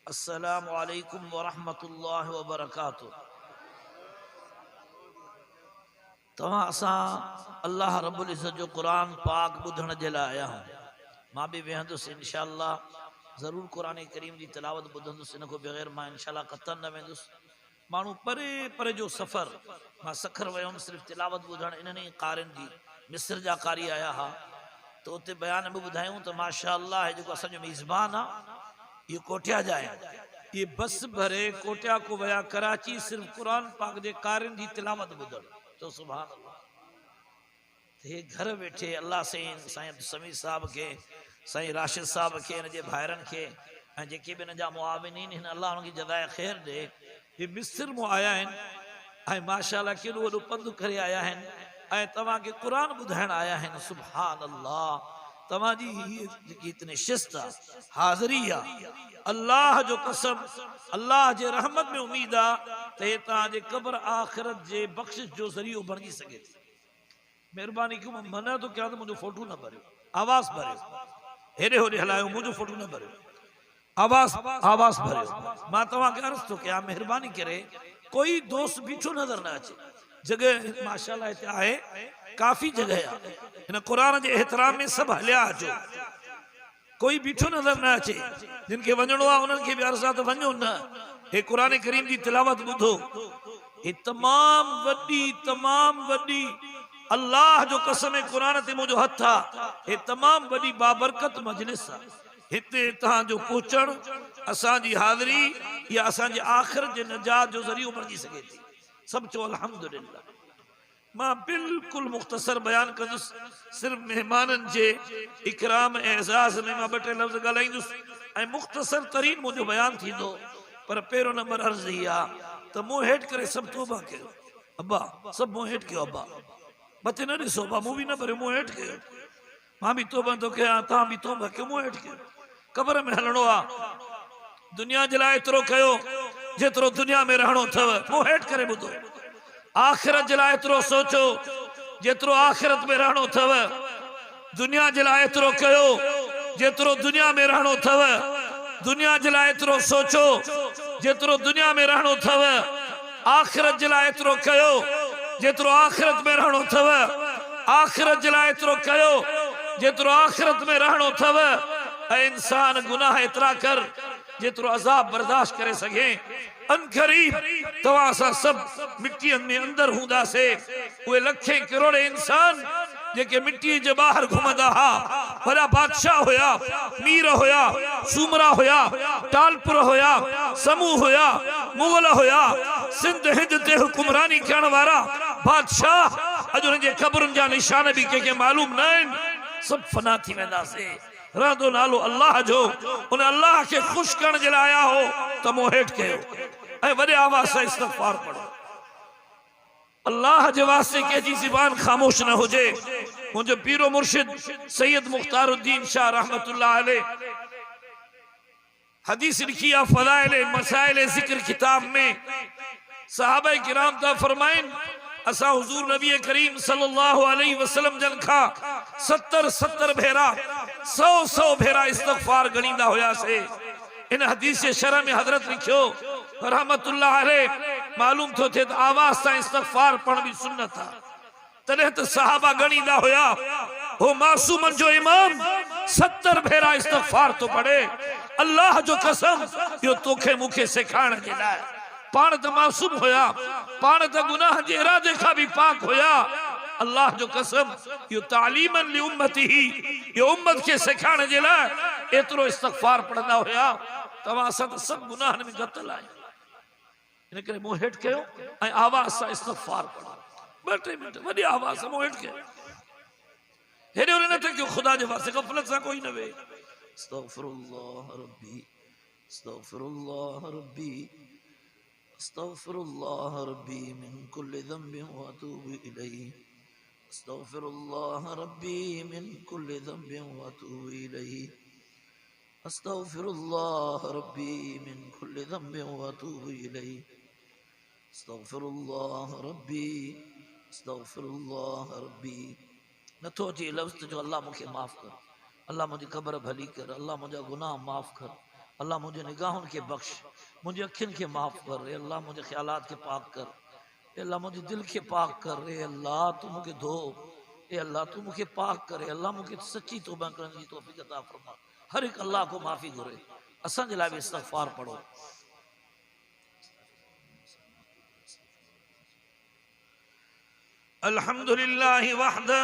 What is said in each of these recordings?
अस्सलामु अलैकुम वरहमतुल्लाहि वबरकातुह। तव्हां असां अल्लाह रब्बुल इज़्ज़त जो कुरान पाक ॿुधण जे लाइ आया आहियूं। मां बि वेहंदुसि इंशाअल्लाह, ज़रूरु क़ुरान करीम जी तिलावत ॿुधंदुसि, इन खां बग़ैर मां इंशाअल्लाह क़तन न वेंदुसि। माण्हू परे परे जो सफ़र, मां सखर वियो हुउमि सिर्फ़ु तिलावत ॿुधण, इन्हनि ई क़ारिन जी। मिस्र जा क़ारी आया हुआ, त उते बयान बि ॿुधायूं त माशा अल्लाह जेको असांजो मेज़बान आहे ये कोटिया जा आहिनि। ये बस भरे कोटिया को वया कराची सिर्फ़ कुरान पाक जे क़ारिन जी तिलावत ॿुधण। तो सुभान अल्लाह, हे घर वेठे अल्लाह साईं अब्दुल समीद साहब के, साईं राशिद साहब के, इन जे भाइरनि खे ऐं जेके बि इन जा मुआविनीन आहिनि, अल्लाह उन्हनि खे जज़ाए ख़ैर ॾे। हे मिस्र मां आया आहिनि ऐं माशाअल्लाह केॾो वॾो पंधु करे आया आहिनि ऐं तव्हांखे क़ुरान ॿुधाइण आया आहिनि। सुभान अल्लाह, तव्हांजी हीअ जेकी नशिस्त आहे, हाज़िरी आहे, अल्लाह जो कसम, अल्लाह जे रहमत में उम्मीद आहे त हे तव्हांजे क़ब्र आख़िरत जे बख़्शिश जो ज़रियो बणिजी सघे थी। महिरबानी कयो, मां मना थो कयां त मुंहिंजो फोटो न भरियो, आवाज़ भरियो, हेॾे होॾे हलायो, मुंहिंजो फोटो न भरियो, आवाज़ भरियो। मां तव्हांखे अर्ज़ु थो कयां, महिरबानी करे कोई दोस्त बीठो नज़र न अचे। जॻह माशाअल्लाह हिते आहे, काफ़ी जॻह आहे, हिन क़ुरान जे एहतराम में सभु हलिया अचो। कोई बीठो नज़र न अचे, जिन खे वञिणो आहे उन्हनि खे बि अर्ज़ु आहे त वञो न। हे क़ुरान करीम जी तिलावत ॿुधो, हे तमामु वॾी अल्लाह जो कसम है कुरान ते मुंहिंजो हथ आहे, हे तमामु वॾी बाबरकत मजलिस आहे। हिते तव्हांजो पहुचण, असांजी हाज़िरी या असांजे आख़िरत जे निजात जो ज़रियो बणिजी सघे थी। सभु चओ अल्हम्दुलिल्लाह। मां बिल्कुलु मुख़्तसर बयान कंदुसि, सिर्फ़ु महिमाननि जे इकराम ऐं एज़ाज़ में मां ॿ टे लफ़्ज़ ॻाल्हाईंदुसि ऐं मुख़्तसर तरीन मुंहिंजो बयान थींदो। पर पहिरियों नंबर अर्ज़ु ई आहे त मूं हेठि करे सभु तौबा कयो। अब्बा सभु मूं हेठि कयो, अब्बा मथे न ॾिसो, अब्बा मूं बि न भरियो, मूं हेठि कयो। मां बि तौबा थो कयां, तव्हां बि तौबा कयो, मूं हेठि कयो। क़ब्र में हलणो आहे, दुनिया जे लाइ एतिरो कयो जेतिरो दुनिया में रहणो अथव, मूं हेठि करे ॿुधो। आख़िरत जे लाइ एतिरो सोचो जेतिरो आख़िरत में रहणो अथव। दुनिया जे लाइ एतिरो कयो जेतिरो दुनिया में रहणो अथव। दुनिया जे लाइ एतिरो सोचो जेतिरो दुनिया में रहणो अथव। आख़िरत जे लाइ एतिरो कयो जेतिरो आख़िरत में रहणो अथव। आख़िरत जे लाइ एतिरो कयो जेतिरो आख़िरत में रहणो अथव। ऐं इंसान गुनाह एतिरा कर जेतिरो अज़ाब बर्दाश्त करे सघे। अनक़रीब तव्हां सां सभु मिट्टीअ में अंदर हूंदासीं। उहे लखे करोड़े इंसान जेके मिट्टी जे ॿाहिरि घुमंदा हुआ, वॾा बादशाह हुया, मीर हुया, सूमरा हुया, टालपुर हुया, समूह हुया, मुग़ल हुया, सिंध हिंद ते हुकुमरानी करण वारा बादशाह, अॼु उन्हनि जे क़ब्रुनि जा निशान बि कंहिंखे मालूम न आहिनि। सभु फना थी वेंदासीं। रहंदो नालो अल्लाह जो, उन अल्लाह खे ख़ुशि करण जे लाइ आया हो त मूं हेठि कयो ऐं वॾे आवाज़ सां इस्तग़फ़ार पढ़ो। अल्लाह जे वास्ते कंहिंजी ज़ुबान ख़ामोश न हुजे। मुंहिंजो पीरो मुर्शिद सैयद मुख्तारुद्दीन शाह रहमतुल्लाह अलैह हदीस लिखी आहे फ़ज़ाइल मसाइल ज़िक्र किताब में। सहाबा किराम था फरमाइन, असां हुज़ूर नबी करीम सल्लल्लाहु अलैहि वसल्लम जन खां 70 भेरा 100 भेरा इस्तग़फ़ार गणींदा हुआसीं। इन हदीस जे शरह में हज़रत लिखियो रहमतुल्लाह अलैह, मालूम थो थिए त आवाज़ सां इस्तग़फ़ार पढ़ण बि सुन्नत आहे। तॾहिं त सहाबा गणींदा हुया। हो मासूमन जो इमाम 70 भेरा इस्तग़फ़ार तो पढ़े। अल्लाह जो कसम, इहो तोखे मूंखे सेखारण जे लाइ। पाण त मासूम हुया, पाण त गुनाह जे इरादे खां बि पाक हुया। अल्लाह जो कसम, इहो तालीमन लि उम्मतिही, इहो उम्मत खे सेखारण जे लाइ एतिरो इस्तग़फ़ार पढ़ंदा हुया। तव्हां असां त सभु गुनाहनि में क़तल आहियूं। इन करे मूं हेठि कयो ऐं आवाज़ सां इस्तग़फ़ार पढ़ो। 2-3 मिंट वॾी आवाज़ सां मूं हेठि कयो। हेॾे होॾे न त कयो, ख़ुदा जे वास्ते ग़फ़लत सां कोई न वेहे। अस्तग़फ़िरुल्लाह रब्बी, अस्तग़फ़िरुल्लाह रब्बी, अस्तग़फ़िरुल्लाह रब्बी मिन कुल्लि ज़ंबिन व अतूबु इलैहि। अस्तग़फ़िरुल्लाह रब्बी मिन कुल्लि ज़ंबिन व अतूबु इलैहि। अस्तग़फ़िरुल्लाह रब्बी मिन कुल्लि ज़ंबिन व अतूबु इलैहि। अस्तग़फ़िरुल्लाह रब्बी, अस्तग़फ़िरुल्लाह रब्बी। नथो अचे लफ़्ज़ जो अल्लाह मूंखे माफ़ कर, अल्लाह मुंहिंजी क़ब्र भली कर, अल्लाह मुंहिंजा गुनाह माफ़ कर। अल्लाह मुझे निगाहों के बख्श, मुझे अखिन के माफ कर रे अल्लाह, मुझे ख्यालात के पाक कर अल्लाह, मुझे दिल के पाक कर रे अल्लाह, तू मुझे धो अल्लाह, तू मुझे पाक करे अल्लाह, मुझे सच्ची तौबा करने की तौफीक अता फरमा। हर एक अल्लाह को माफ़ी घुरे, असां जे लाइ बि इस्तग़फ़ार पढ़ो। अल्हम्दुलिल्लाहि वहदा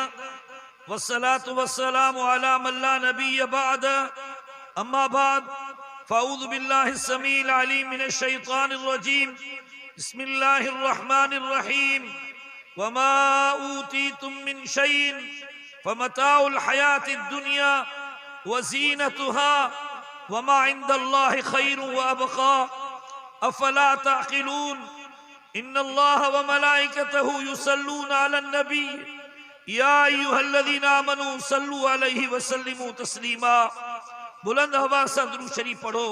वस्सलातु वस्सलामु अला मन ला नबिय्य बअद, अम्मा बाद, फ़अऊज़ु बिल्लाहि स्समीइल अलीम मिनश शैतानिर रजीम, बिस्मिल्लाहिर रहमानिर रहीम। वमा ऊतीतुम मिन शैइन फमताउल हयातिद दुनिया वज़ीनतुहा वमा इंदल्लाहि खैरुन व अबक़ा अफ़ला तअक़िलून। इन्नल्लाह व मलाइकतहु युसल्लूना अलन नबी या अय्युहल्लज़ीना आमनू सल्लू अलैहि व सल्लिमू तस्लीमा। बुलंद आवाज़ से दुरूद शरीफ पढ़ो।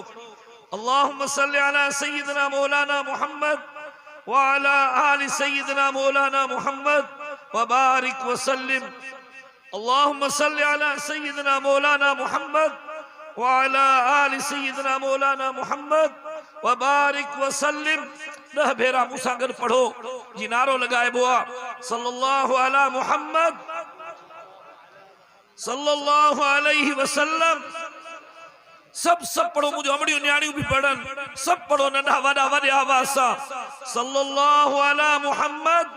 अल्लाहुम्मा सल्लि अला सय्यिदिना मौलाना मुहम्मद व अला आलि सय्यिदिना मौलाना मुहम्मद व बारिक व सल्लिम। अल्लाहुम्मा सल्लि अला सय्यिदिना मौलाना मुहम्मद व अला आलि सय्यिदिना मौलाना मुहम्मद व बारिक व सल्लिम। 10 भेरा मूसा गॾु पढ़ो जी नारो लगाइबो आहे सल्लल्लाहु अला मुहम्मद सल्लल्लाहु अलैहि वसल्लम। सब पढ़ो, मुझे अमड़ियों न्याणियों भी पढ़न, सब पढ़ो नंढा वॾा वॾे आवाज़ सां सल्लल्लाहु अला मुहम्मद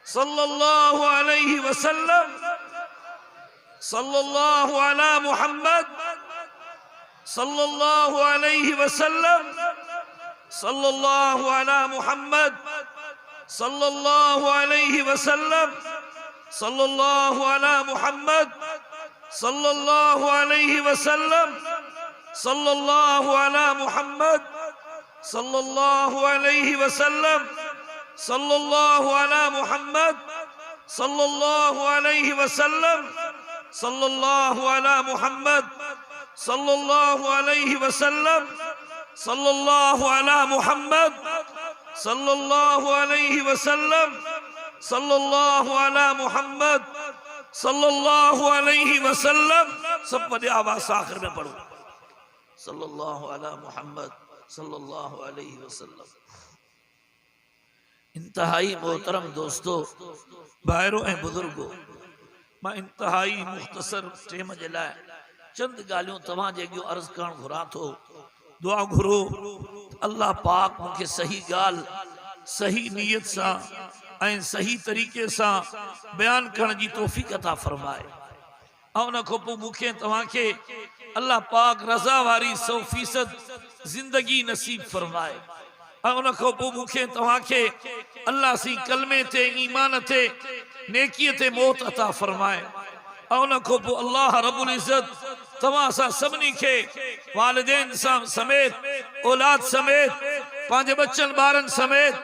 सल्लल्लाहु अलैहि वसल्लम, सल्लल्लाहु अला मुहम्मद सल्लल्लाहु अलैहि वसल्लम, सल्लल्लाहु अला मुहम्मद सल्लल्लाहु अलैहि वसल्लम, सल्लल्लाहु अला मुहम्मद सल्लल्लाहु अलैहि वसल्लम, सल्लल्लाहु अला मुहम्मद सल्लल्लाहु अलैहि वसल्लम, सल्लल्लाहु अला मुहम्मद सल्लल्लाहु अलैहि वसल्लम, सल्लल्लाहु अला मुहम्मद सल्लल्लाहु अलैहि वसल्लम, सल्लल्लाहु अला मुहम्मद सल्लल्लाहु अलैहि वसल्लम, सल्लल्लाहु अला मुहम्मद सल्लल्लाहु अलैहि वसल्लम। सब बड़े आवाज़ आखिर में पढ़ो सल्लल्लाहु अला मुहम्मद सल्लल्लाहु अलैहि वसल्लम। इंतहाई मोहतरम दोस्तों, भाइरों ऐं बुजुर्गो, मां इंतहाई मुख्तसर टेम जे लाइ चंद ॻाल्हियूं तव्हां जे अॻियां अर्ज़ करणु घुरां थो। दुआ घुरो अल्लाह पाक मूंखे सही ॻाल्हि सही नीयत सां ऐं सही तरीक़े सां बयान करण जी तौफ़ीक़ अता फरमाए। ऐं उन खां पोइ मूंखे तव्हांखे अल्लाह पाक रज़ा वारी 100% ज़िंदगी नसीब फरमाए। ऐं उन खां पोइ मूंखे तव्हांखे अल्लाह सी कलमे ते ईमान ते नेकीअ ते मौत अता फरमाए। ऐं उन खां पोइ अल्लाह रब्बुल इज़्ज़त तव्हां असां सभिनी खे वालिदैन सां समेत औलाद समेत पंहिंजे बच्चन ॿारनि समेत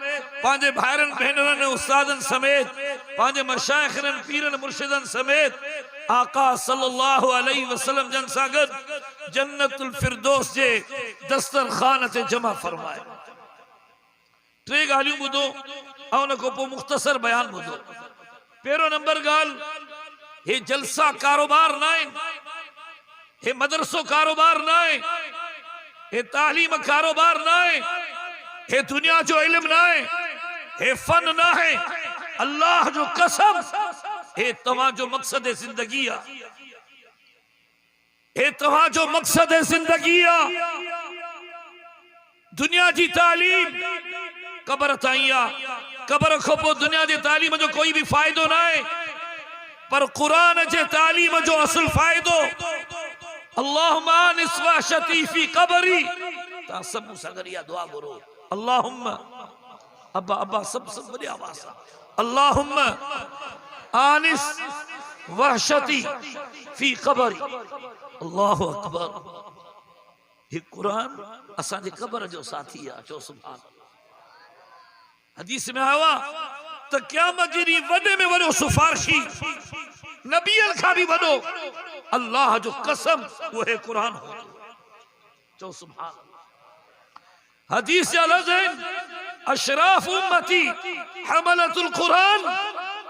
पंहिंजे भाइरनि भेनरनि उस्तादनि समेत पंहिंजे मशाइखनि पीरनि मुर्शिदनि समेत आका सल्लल्लाहु अलैहि वसल्लम जन सां गॾु जन्नतुल फिरदौस जे दस्तरखान ते जमा फरमाए। 3 ॻाल्हियूं ॿुधो ऐं उन खां पोइ मुख़्तसर बयान ॿुधो। पहिरियों नंबर ॻाल्हि, हे जलसा कारोबार न आहे, हे मदरसो कारोबार न आहे, हे तालीम कारोबार न आहे, हे दुनिया जो इल्म न आहे, हे फन न आहे। अल्लाह जो कसम, हे तव्हां जो मक़सद ज़िंदगी आहे, हे तव्हां जो मक़सद ज़िंदगी आहे। दुनिया जी तालीम कब्र ताईं आहे, कब्र खां पोइ दुनिया जी तालीम जो कोई भी फ़ाइदो न आहे, पर क़ुरान जे तालीम जो असुल फ़ाइदो अल्लाहुम्मा अनिस वहशती फी क़ब्री। ता सब मूंसां गॾु इहा दुआ घुरो। अल्लाहुम्मा अब्बा अब्बा सब वॾी आवाज़ सां अल्लाहुम्मा आनिस वहशती फी क़ब्री। अल्लाहु अकबर। हे कुरान असांजे क़ब्र जो साथी आहे। चो सुभान। हदीस में आया त क़यामत जी ॾींहुं वॾे में वॾो सिफारिशी नबियनि खां बि वॾो अल्लाह जो कसम उहे कुरान हो। चो सुभान। हदीस जा लफ़्ज़ आहिनि अशराफ उम्मती हमलतुल कुरान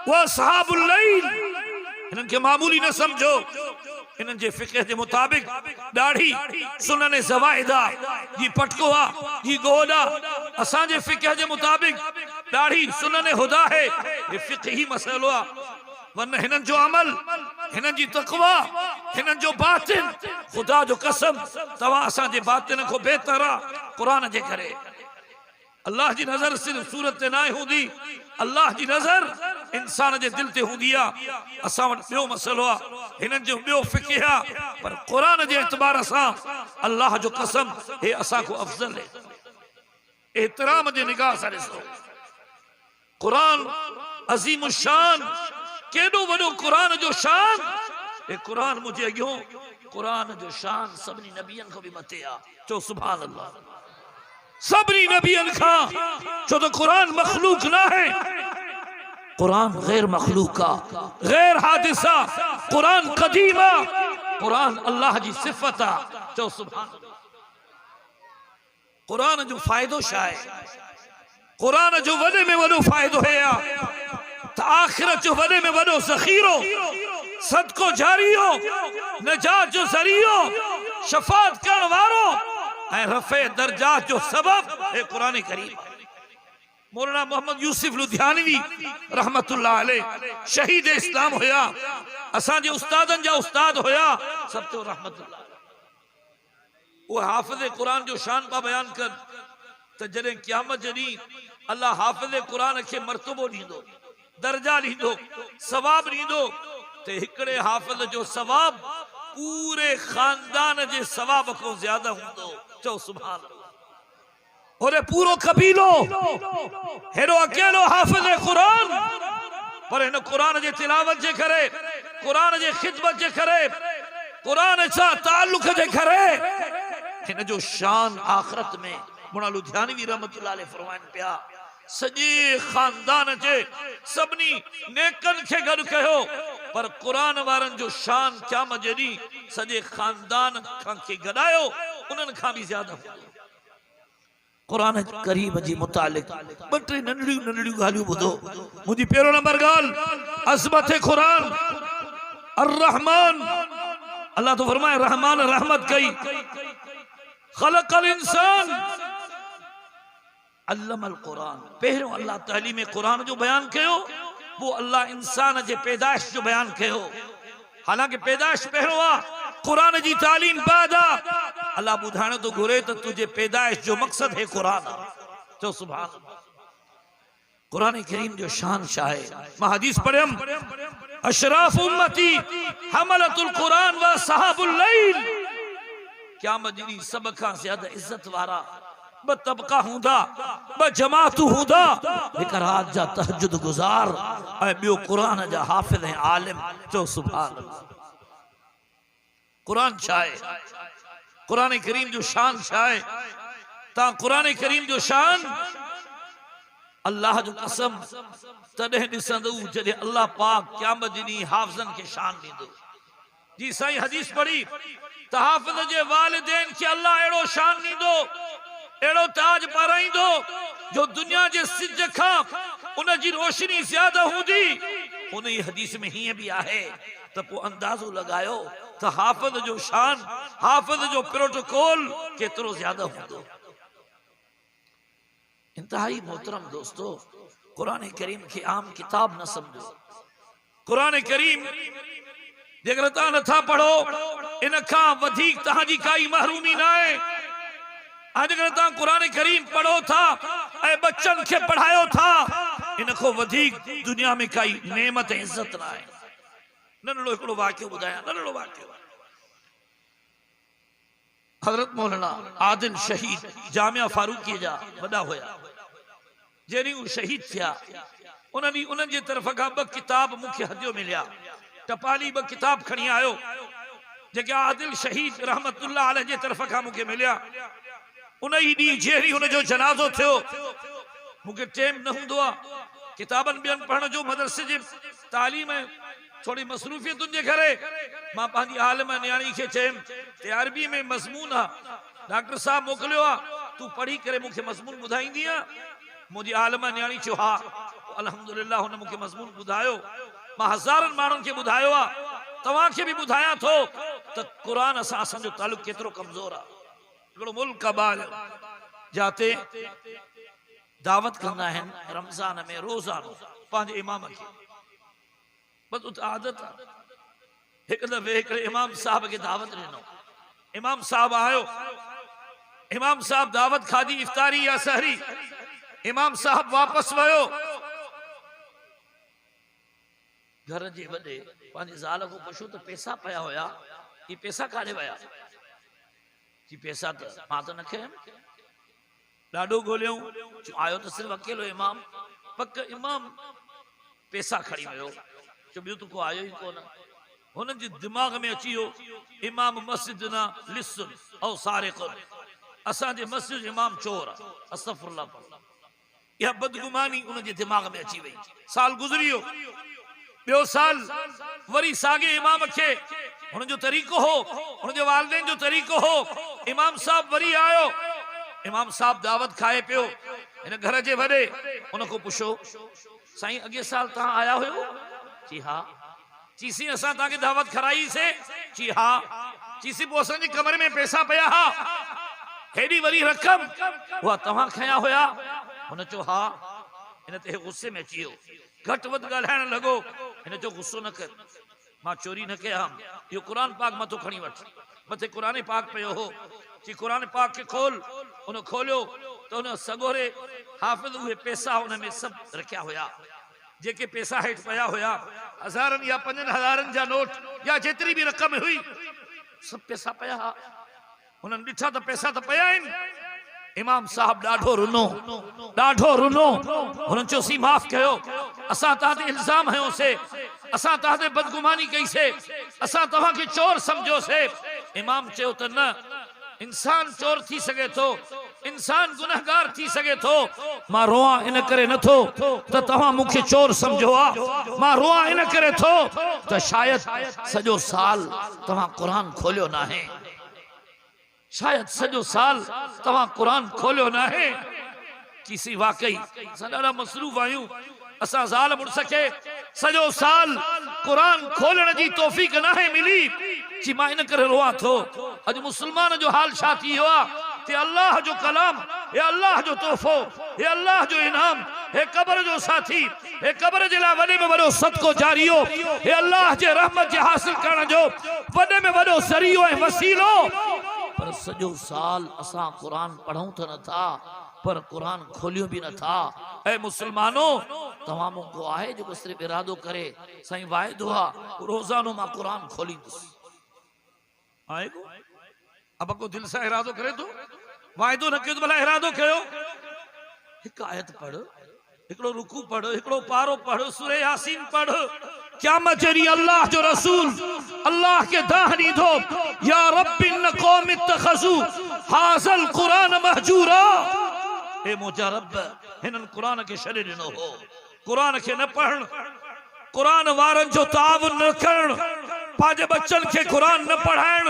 व असहाबुल लैल। इन्हनि खे मामूली न समझो। इन जे फिक़ह जे मुताबिक दाढ़ी सुनन ज़वाइदा जी पटको आ जी गोदा असां जे फिक़ह जे मुताबिक दाढ़ी सुनन हुदा है ये फिक़ही मसलो आ वरना हिनन जो अमल हिनन जी तक़वा हिनन जो बातिन खुदा जो कसम तवा असां जे बातिन को बेहतर आ कुरान जे करे अल्लाह जी नजर सिर्फ सूरत ते ना हुंदी अल्लाह जी नजर इंसान जे दिल ते हुंदी आ असां वटि ॿियो मसलो आ हिनन जो ॿियो फिक़ह आ पर कुरान जे एतबार सां अल्लाह जो कसम हे असां को अफजल है एहतराम जे निगाह सां ॾिसो कुरान अजीम शान केॾो वॾो कुरान जो शान ए कुरान मुझे अॻियों कुरान जो शान सभिनी नबियन खां बि मथे आ चो सुभान अल्लाह सभिनी नबियन खां छो तो कुरान मखलूक ना है कुरान गैर मखलूका गैर हादिसा कुरान कदीमा कुरान अल्लाह जी सिफत आ चो सुभान अल्लाह कुरान जो फायदो छा है कुरान जो वॾे में वॾो फ़ाइदो है त आखिरत जो वॾे में वॾो ज़ख़ीरो सदको जारियो नजात जो ज़रियो शफात करण वारो ऐं रफ़े दर्जात जो सबब है कुरान करीम मौलाना मोहम्मद यूसुफ लुधियानवी रहमतुल्लाह अलैह शहीद इस्लाम होया असां जे उस्तादन जा उस्ताद होया सब तो रहमतुल्लाह वो हाफिज़ कुरान जो शान पा बयान कर त जॾहिं क़यामत जे ॾींहुं अल्लाह हाफिज़ कुरान खे मर्तबो ॾींदो दर्जा ॾींदो सवाब ॾींदो ते हिकिड़े हाफिज़ जो सवाब पूरे खानदान जे सवाब खां ज्यादा हूंदो चओ सुभान अल्लाह ओरे पूरो कबीलो हेड़ो अकेलो हाफिज़ कुरान पर हिन कुरान जे तिलावत जे करे कुरान जे खिदमत जे करे कुरान सां ताल्लुक जे करे हिन जो शान आखिरत में मुना लुधियानवी रहमतुल्लाह अलैह फरमाइन पिया सॼे खानदान जे सभिनी नेकन खे गॾु कयो पर कुरान वारनि जो शान क़यामत जे ॾींहुं सॼे खानदान खां खे गॾायो उन्हनि खां बि ज्यादा कुरान करीम जी मुतालिक ॿ टे नंढड़ियूं नंढड़ियूं ॻाल्हियूं ॿुधो मुंहिंजी पहिरियों नंबर ॻाल्हि अज़मत कुरान अर रहमान अल्लाह तो फरमाए रहमान रहमत कई खलक़ल इंसान अल्लमल कुरान पहिरियों अल्लाह तालीम कुरान जो बयान कयो वो अल्लाह इंसान जे पैदाइश जो बयान कयो हालांकि पैदाइश पहिरियों आ कुरान जी तालीम बाद आ अल्लाह ॿुधाइण तो घुरे त तुझे पैदाइश जो मकसद है कुरान चो सुभान अल्लाह कुरान करीम जो शान छा है मां हदीस पढ़ियम अशराफ उम्मती हमलतुल कुरान व सहाबुल लैल क़यामत जी सब खां ज्यादा इज्जत वारा ब तबका हूंदा ब जमात हूंदा हिक रात जा तहज्जुद गुजार ऐं ॿियो कुरान जा हाफिज़ ऐं आलिम चो सुभान अल्लाह कुरान छा आहे कुरान करीम जो शान छा आहे ता कुरान करीम जो शान अल्लाह जो कसम तॾहिं ॾिसंदो जॾहिं अल्लाह पाक क़यामत जी ॾींहुं हाफ़िज़नि खे शान ॾींदो जी साईं हदीस पढ़ी त हाफ़िज़ जे वालिदैन खे अल्लाह अहिड़ो शान ॾींदो एड़ो ताज पाराइंदो जो दुनिया जे सिज खां उन जी रोशनी ज्यादा हूंदी उन ही हदीस में हीअं भी आहे त पोइ अंदाज़ो लगायो त हाफ़िज़ जो शान हाफ़िज़ जो प्रोटोकॉल केतिरो ज्यादा हूंदो इंतहाई मोहतरम दोस्तों कुरान करीम के आम किताब न समझो कुरान करीम जेकर तव्हां नथा पढ़ो इन खां वधीक तव्हांजी काई महरूमी न आहे अॼुकल्ह तव्हां कुरान करीम पढ़ो था ऐं बच्चन खे पढ़ायो था इन खां वधीक दुनिया में काई नेमत ऐं इज़त न आहे नंढड़ो हिकिड़ो वाक़ियो ॿुधायां नंढड़ो वाक़ियो हज़रत मौलाना आदिल शहीद जामिया फारूकी जा वॾा हुया जॾहिं हू शहीद थिया उन्हनि जे तरफ़ खां ॿ किताब मूंखे हदियो मिलिया टपाली ॿ किताब खणी आयो जेके आदिल शहीद रहमतुल्लाह अलैह जे तरफ़ खां मूंखे मिलिया उन ही ॾींहुं जहिड़ी हुनजो जनाज़ो थियो मूंखे टाइम न हूंदो आहे किताबनि ॿियनि पढ़ण जो मदरसे जे तालीम थोड़ी मसरूफियतुनि जे करे मां पंहिंजी आलिम न्याणी खे चयुमि ते अरबी में मज़मून आहे डॉक्टर साहब मोकिलियो आहे तूं पढ़ी करे मूंखे मज़मून ॿुधाईंदी मुंहिंजी आलिम न्याणी चयो हा अल्हम्दुलिल्लाह हुन मूंखे मज़मून ॿुधायो मां हज़ारनि माण्हुनि खे ॿुधायो आहे तव्हांखे भी ॿुधायां थो त क़ुरान सां असांजो तालुक केतिरो कमज़ोर आहे। हिकिड़ो मुल्क आहे जाते दावत कंदा आहिनि रमज़ान में रोज़ानो पंहिंजे इमाम खे, बस उते आदत आहे। हिकु दफ़े हिकिड़े इमाम साहब खे दावत ॾिनो, इमाम साहब आयो, इमाम साहब दावत खाधी, इफ्तारी या सहरी, इमाम साहब वापस वियो, घर जे वॾे पंहिंजी ज़ाल को पुछो त पैसा पिया हुया, ये पैसा काॾे विया? जी पैसा त मां त न खयमि। ॾाढो ॻोल्हियूं, आयो त सिर्फ़ु अकेलो इमाम, पक इमाम पैसा खणी वियो, जो ॿियो त को आयो ई कोन। हुननि जे दिमाग़ में अची वियो इमाम मस्जिद न लिस्सुन ऐं सारिक़ुन, असांजे मस्जिद इमाम चोर आहे, अस्तग़फिरुल्लाह। इहा बदगुमानी उन जे दिमाग़ में अची वई। साल गुज़री वियो, ॿियो साल वरी साॻे इमाम खे, हुन जो तरीक़ो हो, हुन जे वालिदैन जो तरीक़ो हो, इमाम साहब वरी आयो, इमाम साहब दावत खाए पियो, हिन घर जे वॾे उन को पुछो साईं अॻे साल तव्हां आया हुयो? जी हा। चीसी असां तव्हांखे दावत खाराईसीं? जी हा। चीसी पोइ असांजे कमरे में पैसा पिया हा, हेॾी वरी रक़म उहा तव्हां खया हुया? हुन चयो हा। हिन ते गुस्से में अची वियो, घटि वधि ॻाल्हाइण लॻो। हिन जो गुस्सो न कर, मां चोरी न कया, इहो क़ुरान पाक मथो खणी वठ। मथे क़ुरान पाक पियो हो, जी क़ुरान पाक खे खोल। उन खोलियो त उन सगोरे हाफ़िज़ उहे पैसा उन में सभु रखिया हुया, जेके पैसा हेठि पिया हुया, हज़ारनि या 5,000 जा नोट या जेतिरी बि रक़म हुई, सभु पैसा पिया हा। हुननि ॾिठा त पैसा त पिया आहिनि। इमाम साहब ॾाढो रुनो, ॾाढो रुनो। हुननि चयोसीं माफ़ कयो, असां तव्हां ते इल्ज़ाम हयोसीं, असां तव्हां ते बदगुमानी कईसीं, असां तव्हांखे चोर सम्झोसीं। इमाम चयो त न, इंसान चोर थी सघे थो, इंसान गुनहगार थी सघे थो, मां रोआ इन करे नथो त तव्हां मूंखे चोर सम्झो आहे, मां रोआ इन करे थो त शायद सॼो साल तव्हां क़ुरान खोलियो न आहे, शायद सॼो साल तव्हां क़ुरान खोलियो न आहे। चीसी वाकई असां ॾाढा मसरूफ़ आहियूं, असां ज़ाल मुड़ुस खे सॼो साल क़ुरान खोलण जी तौफ़ीक़ न आहे मिली। जी मां इन करे रोआं थो, अॼु मुस्लमान जो हाल छा थी वियो आहे ते अल्लाह जो कलाम, हे अल्लाह जो तोहफ़ो, हे अल्लाह जो इनाम, हे क़ब्र जो साथी, हे क़ब्र जे लाइ वॾे में वॾो सदको जारियो, हे अल्लाह जे रहमत जे हासिल करण जो वॾे में वॾो ज़रियो ऐं वसीलो। पर सॼो साल असां क़ुरान पढ़ूं त नथा, पर क़ुरान खोलियो बि नथा। ऐ मुसलमानो, तव्हां मूं को आहे जेको सिर्फ़ु इरादो करे साईं वाइदो आहे रोज़ानो मां क़ुरान खोलींदुसि? आहे को? अब को दिल सां इरादो करे थो, वाइदो न कयो त भला इरादो कयो। हिकु आयत पढ़, हिकिड़ो रुकू पढ़, हिकिड़ो पारो पढ़, सूरह यासीन पढ़। क़यामत जड़ी अल्लाह जो रसूल अल्लाह के दाह ॾींदो, या रब्बि इन क़ौम इत्तख़ज़ू हाज़ल क़ुरान महजूरा। ए मुंहिंजा रब, हिननि क़ुरान खे छॾे ॾिनो हो, क़ुरान खे न पढ़ण, क़ुरान वारनि जो ताउन न करण, पंहिंजे बच्चनि खे क़ुरान न पढ़ाइण,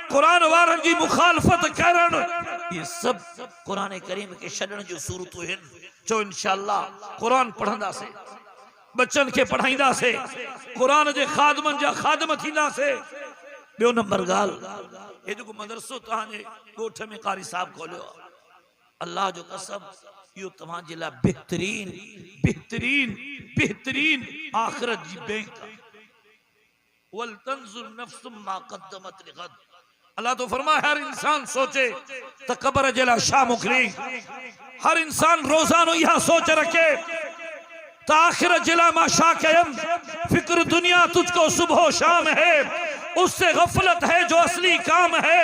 क़ुरान वारनि जी मुखालफ़त करण, ये सभु क़ुरान करीम खे छॾण जूं सूरतूं आहिनि। चो इंशाअल्लाह क़ुरान पढ़ंदासीं, बच्चन के पढ़ाईंदासीं, क़ुरान जे खादमन जा खादम थींदासीं। ॿियो नंबर ॻाल्हि, हे जेको मदरसो तव्हांजे ॻोठ में कारी साहब खोलियो आहे, अल्लाह जो कसम इहो तव्हांजे लाइ बेहतरीन बेहतरीन बेहतरीन आख़िरत जी बैंक आहे। वल तंजुर नफ्सुम मा क़द्दमत लिग़द। अल्लाह तो फरमाए हर इंसान सोचे त क़ब्र जे लाइ छा मोकिली। हर इंसान रोज़ानो इहा सोच रखे त आखिरत जे लाइ मां छा कयमि। फिक्र दुनिया तुझको सुबह शाम है, उससे गफलत है जो असली काम है।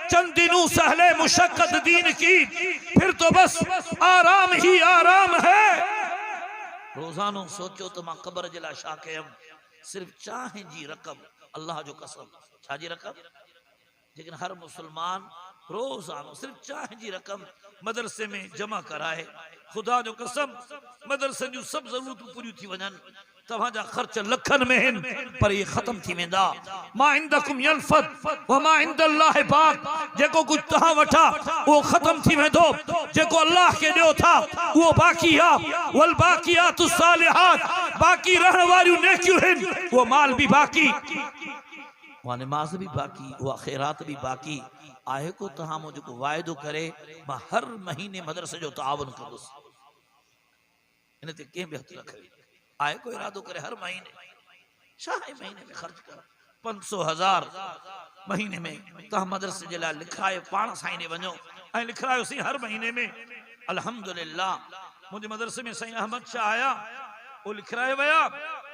चंद दिनों सहले मुशक्कत दीन की, फिर तो बस आराम ही आराम है। रोज़ानो सोचो तो मां क़ब्र जे लाइ छा कयमि। सिर्फ चाहे जी रकम, अल्लाह जो कसम, छा जी रकम। लेकिन हर मुसलमान रोज़ानो सिर्फ चाहे जी रकम मदरसे में जमा कराए, खुदा जो कसम मदरसे जूं सब ज़रूरतूं पूरियूं थी वञनि। तव्हांजा ख़र्च लखनि में आहिनि, पर ये ख़त्म थी वेंदा। मा इंदकुम यनफद व मा इंदल्लाहि बाक़। जेको कुछ तव्हां वठा वो ख़त्म थी वेंदो, जेको अल्लाह के ॾियो था वो बाक़ी आहे। वल बाक़ियातु सालिहात, बाकी रहण वारियूं नेकियूं आहिनि, उहो माल भी बाकी, वहाँ नमाज भी बाकी, वहाँ खैरात भी बाकी आहे। को तहां मुझे को वायदो करे मां हर महीने मदरसे जो तावन कंदुसि, इन ते कंहिं बि हथ न खणी आहे। को इरादो करे हर महीने छा आहे महीने में ख़र्च कर 500,000 महीने में तहां मदरसे जे लाइ लिखायो, पाण साईं ने वञो ऐं लिखायोसीं हर महीने में। अल्हम्दुलिल्लाह मुझे मदरसे में साईं अहमद शाह आया, वो लिखाए वया,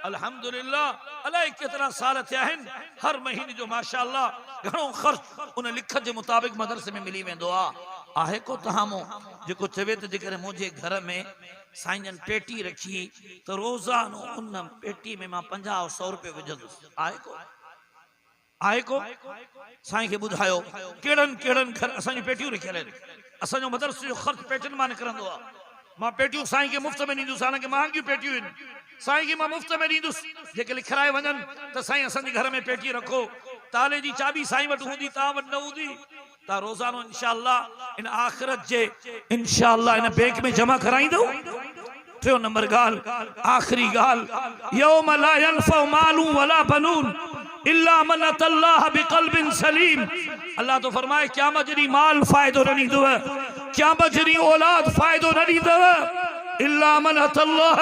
अल्हम्दुलिल्लाह अलाए केतिरा साल थिया आहिनि, हर महीने जो माशाअल्लाह घणो ख़र्च उन लिख जे मुताबिक़ मदरसे में मिली वेंदो आहे। को तहां मूं जेको चवे त जेकर मुंहिंजे घर में साईं जन पेटी रखी त रोज़ानो उन पेटी में मां 50-100 रुपए विझंदुसि, आहे को? आहे को? साईं खे ॿुधायो केड़न केड़न घर असांजी पेटियूं रखियल आहिनि। असांजो मदरसे जो ख़र्च पेटियुनि मां निकिरंदो आहे। मां पेटियूं साईं खे मुफ़्त में ॾींदुसि, हालांकि महांगियूं पेटियूं आहिनि, साईं खे मां मुफ़्त में ॾींदुसि। जेके लिखाए वञनि त साईं असांजे घर में पेटी रखो, ताले जी चाबी साईं वटि हूंदी, तव्हां वटि न हूंदी, तव्हां रोज़ानो इंशाअल्लाह इन आख़िरत जे इंशाअल्लाह इन बैंक में जमा कराईंदो। टियों नंबर ॻाल्हि, आख़िरी ॻाल्हि, यौम ला यनफ़उ मालू वला बनून इल्ला मन अतल्लाह बिक़ल्बिन सलीम। अल्लाह तो फरमाए क़यामत जॾहिं माल फ़ाइदो न ॾींदव, क़यामत जॾहिं औलाद फ़ाइदो न ॾींदव, इल्ला मन अतल्लाह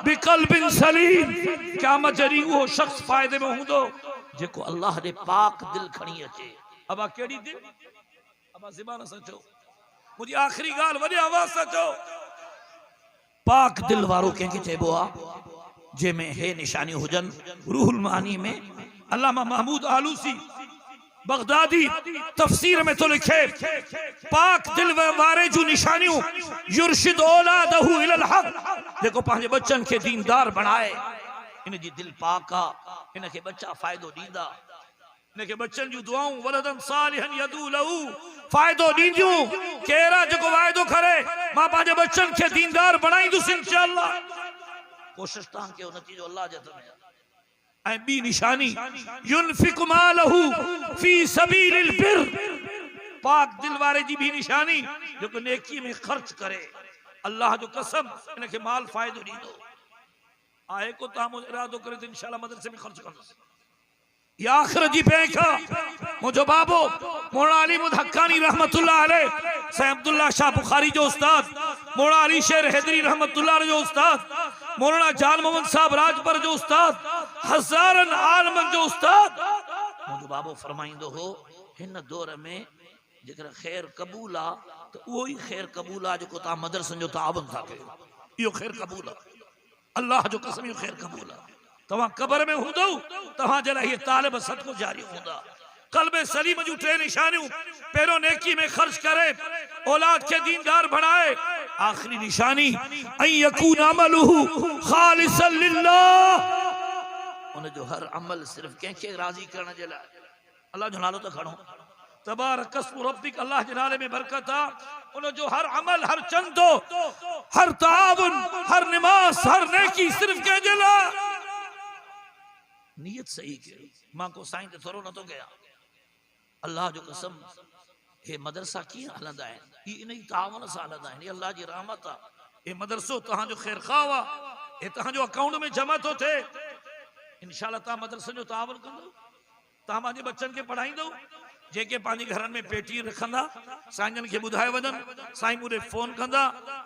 बिक़ल्बिन सलीम। क़यामत जॾहिं उहो शख़्स फ़ाइदे में हूंदो जेको अल्लाह जे पाक दिल खणी अचे। अबा कहिड़ी दिल? अबा ज़बान सां चओ, मुंहिंजी आख़िरी ॻाल्हि वॾे आवाज़ सां चओ। पाक दिल वारो कंहिंखे चइबो आहे? जंहिंमें हे निशानियूं हुजनि। रूहुल मानी में अल्लामा महमूद आलूसी बगदादी तफसीर में तो लिखे, पाक दिल वारे जूं निशानियूं युर्शिद औलादहु इलल हक़, जेको पंहिंजे बच्चन खे दीनदार बणाए, इन जी दिल पाक आहे, इन खे बच्चा फ़ाइदो ॾींदा, इन खे बच्चन जूं दुआऊं वलदन सालिहन यदू लहू फ़ाइदो ॾींदियूं। केरु आहे जेको वाइदो करे मां पंहिंजे बच्चन खे दीनदार बणाईंदुसि इंशाअल्लाह? कोशिश तव्हां कयो, नतीजो अल्लाह जे हथ में आहे। ऐं ॿी निशानी युनफिकु मालहू फी सबीलिल बिर, पाक दिल वारे जी ॿी निशानी जेको नेकी में ख़र्च करे, अल्लाह जो कसम इन खे माल फ़ाइदो ॾींदो आहे। को तव्हां मुंहिंजो इरादो करे त इंशाअल्लाह मदरसे में ख़र्च कंदुसि। या आख़िरत जी बैंक आहे। मुंहिंजो बाबो मौलाना अली मुदक्कानी रहमतुल्लाह अलैह, साईं अब्दुल्ला शाह बुखारी जो उस्ताद, मौलाना अली शेर हैदरी रहमतुल्लाह अलैह जो उस्ताद, मौलाना जान मोहम्मद साहब राजपर जो उस्ताद, हज़ारन आलमन जो उस्ताद। मुंहिंजो बाबो फरमाईंदो हो, हिन दौर में जेकर ख़ैर क़बूल आहे त उहो ई ख़ैर क़बूल आहे जेको तव्हां मदरसनि जो तावन था कयो। इहो ख़ैर क़बूल आहे, अल्लाह जो कसम इहो ख़ैर क़बूल आहे। तव्हां क़बर में हूंदो तव्हां जे लाइ तालिब सदको जारी हूंदा। क़ल्ब सलीम जूं टे निशानियूं, पहिरों नेकी में ख़र्च करे, औलाद खे दीनदार बणाए। आख़िरी निशानी ऐं यकून अमलुहु ख़ालिसन लिल्लाह, उन जो हर अमल सिर्फ़ कंहिंखे राज़ी करण जे लाइ। अल्लाह जो नालो त खणो, तबारक अस्मु रब्बिक, अल्लाह जे नाले में बरकत आहे। उन जो हर अमल, हर चंदो, हर ताउन, हर निमाज़, हर नेकी सिर्फ़ कंहिंजे लाइ। नियत सही कयो। मां को साईं ते थोरो नथो कयां, अल्लाह जो कसम हे मदरसा कीअं हलंदा आहिनि, ही इन ई तावन सां हलंदा आहिनि। अल्लाह जी रहमत आहे। हे मदरसो तव्हांजो ख़ैर ख़्वाह आहे, हे तव्हांजो अकाउंट में जमा थो थिए। इंशाअल्लाह तव्हां मदरसनि जो तावन कंदो, तव्हां पंहिंजे बच्चन खे पढ़ाईंदो। जेके पंहिंजे घरनि में पेटी रखंदा, साईं खे ॿुधाए वञनि, साईं मूं ॾे फ़ोन कंदा,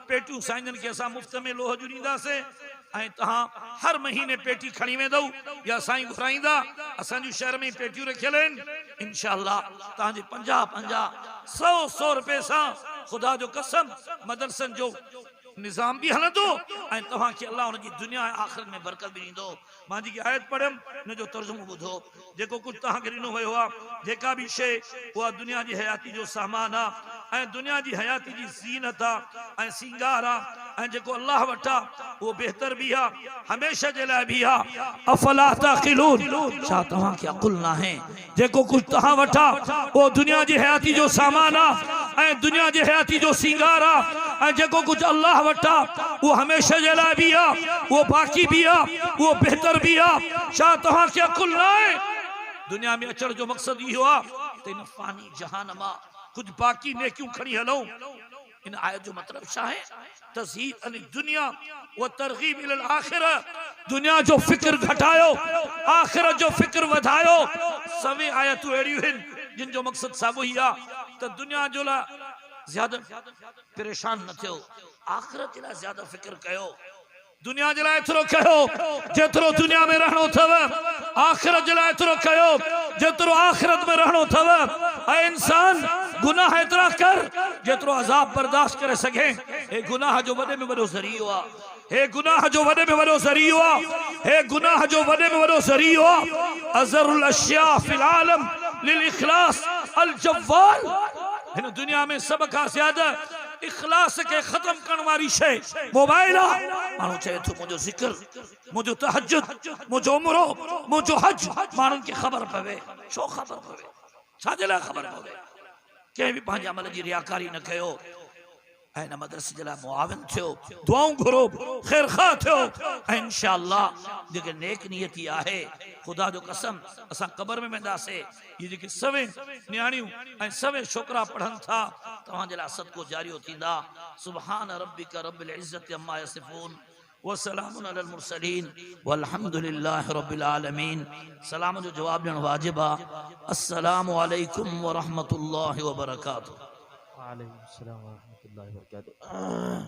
पेटियूं साईं खे असां मुफ़्त में लोह जूं ॾींदासीं। ऐं तव्हां हर महीने पेटी खणी वेंदो या साईं घुराईंदा। असांजे शहर में पेटियूं रखियल आहिनि। इंशाअल्लाह तव्हांजे 50-100 रुपए सां ख़ुदा जो कसम मदरसनि जो निज़ाम भी हलंदो ऐं तव्हांखे अल्लाह हुनजी दुनिया ऐं आख़िरत में बरकत भी ॾींदो। मां जेकी आयत पढ़ियमि हुन जो तर्जुमो ॿुधो। जेको कुझु तव्हांखे ॾिनो वियो आहे, जेका बि शइ उहा दुनिया जी हयाती जो सामान आहे ऐं दुनिया जी हयाती जी ज़ीनत आहे ऐं सींगार आहे ऐं जेको अल्लाह वटि आहे उहो बहितर भी आहे, हमेशह जे लाइ भी आहे। अफला ताक़िलून, छा तव्हांखे अक़ुल न आहे? जेको कुझु तव्हां वटि आहे उहो दुनिया जी हयाती जो सामान आहे ऐं दुनिया जी हयाती जो सींगार आहे ऐं जेको कुझु अल्लाह वटि आहे उहो हमेशह जे लाइ भी आहे, उहो बाक़ी भी आहे, उहो बहितर भी आहे। छा तव्हांखे अक़ुल न आहे? दुनिया में अचण जो मक़सदु इहो आहे त इन फ़ानी जहान मां कुछ बाकी नेकियूं खणी हलूं। इन आयत जो मतलब छा है तज़हीद अन दुनिया व तरगीब इल आखिरा दुनिया जो फिक्र घटायो आखिरत जो फिक्र वधायो सभी आयतूं अहिड़ियूं आहिनि जिन जो मक़सद साॻियो ई आहे त दुनिया जो लाइ ज्यादा परेशान न थियो आखिरत जे लाइ ज्यादा फिक्र कयो दुनिया जे लाइ एतिरो कयो जेतिरो दुनिया में रहणो अथव आखिरत जे लाइ एतिरो कयो जेतिरो आखिरत में रहणो अथव ऐं इंसान गुनाह एतिरा कर जेतिरो अज़ाब बर्दाश्त करे सघे हे गुनाह जो वॾे में वॾो ज़रियो आहे हे गुनाह जो वॾे में वॾो ज़रियो आहे हे गुनाह जो वॾे में वॾो ज़रियो आहे अज़रुल अशिया फिल आलम लिल इखलास अल जव्वाल हिन दुनिया में सब खां ज्यादा इखलास के खत्म करण वारी शइ मोबाइल आहे माण्हू चए थो मुंहिंजो ज़िक्र मुंहिंजो तहज्जुद मुंहिंजो उमरो मुंहिंजो हज माण्हुनि खे ख़बर पवे छो ख़बर पवे छाजे लाइ ख़बर पवे कंहिं बि पंहिंजे अमल जी रियाकारी न कयो ऐं हिन मदरसे जे लाइ मुआविन थियो दुआऊं घुरो ख़ैर ख़ा थियो ऐं इंशाअल्लाह जेके नेक नियती आहे ख़ुदा जो कसम असां क़बर में वेंदासीं ये जेके सवे न्याणियूं ऐं सवे छोकिरा पढ़नि था तव्हांजे लाइ सदको जारियो थींदा सुभान रब्बिका रब्बिल इज़्ज़ति अम्मा यसिफून वसलामुन अलल मुरसलीन वल्हम्दुलिल्लाहि रब्बिल आलमीन सलाम जो जवाब ॾियणु वाजिब आहे अस्सलामु अलैकुम व रहमतुल्लाहि व बरकातुहू वालेकुम अस्सलाम व रहमतुल्लाहि व बरकातुहू।